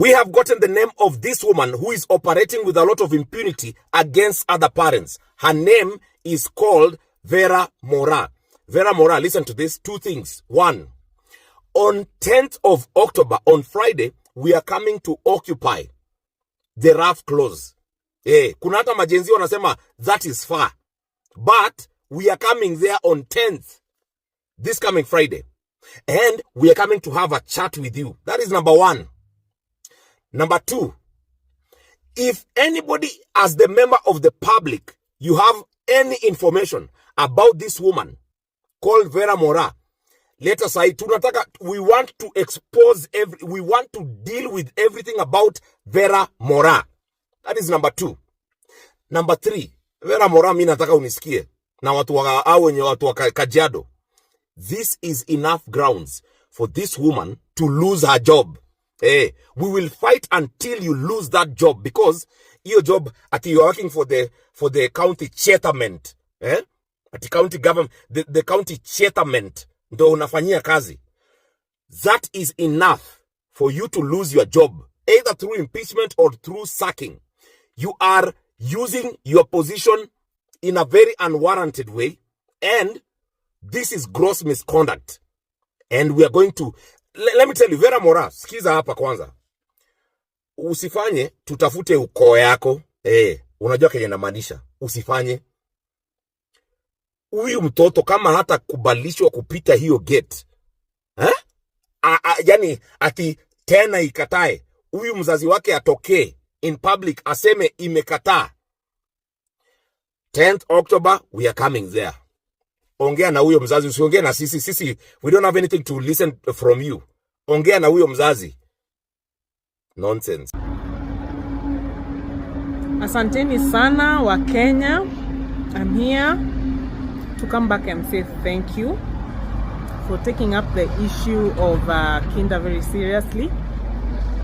We have gotten the name of this woman who is operating with a lot of impunity against other parents. Her name is called Vera Mora. Vera Mora, listen to this. Two things. One, on 10th of October, on Friday, we are coming to occupy the rough close. Kuna hata majenzi wanasema that is far. But we are coming there on 10th, this coming Friday. And we are coming to have a chat with you. That is number one. Number two, if anybody as the member of the public, you have any information about this woman called Vera Mora, let us say, we want to expose we want to deal with everything about Vera Mora. That is number two. Number three, Vera Mora, mimi nataka unisikie na watu wa Kajiado. This is enough grounds for this woman to lose her job. We will fight until you lose that job, because your job at you are working for the county chairman, at the county government, the county chairman ndo unafanyia kazi. That is enough for you to lose your job, either through impeachment or through sacking. You are using your position in a very unwarranted way, and this is gross misconduct. And we are going to, let me tell you, Vera Mora, sikiza hapa kwanza. Usifanye tutafute ukoo yako. Unajua kenye namaanisha. Usifanye. Huyu mtoto kama hata kubalishwa kupita hiyo gate, yani ati tena ikatae, huyu mzazi wake atokee in public aseme imekataa. 10th October, we are coming there. Ongea na huyo mzazi, usiongea na sisi, we don't have anything to listen from you. Ongea na huyo mzazi. Nonsense. Asanteni sana wa Kenya. I'm here to come back and say thank you for taking up the issue of Kinder very seriously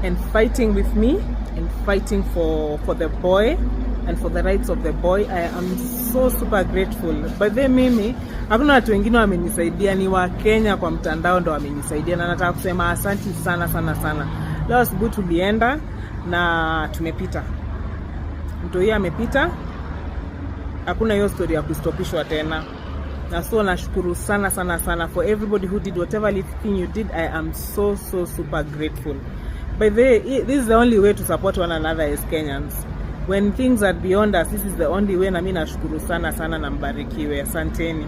and fighting with me and fighting for the boy and for the rights of the boy. I am so super grateful. By the mimi, hakuna watu wengine wamenisaidia, ni wa Kenya kwa mtandao ndo wamenisaidia, na nataka kusema asante sana sana sana. Leo asubuhi tulienda na tumepita. Mtu yeye amepita. Hakuna hiyo story ya kustopishwa tena. Na so nashukuru sana sana sana for everybody who did whatever little thing you did. I am so super grateful. By the way, this is the only way to support one another as Kenyans. When things are beyond us, this is the only way, na mimi nashukuru sana sana na mbarikiwe. Asanteni.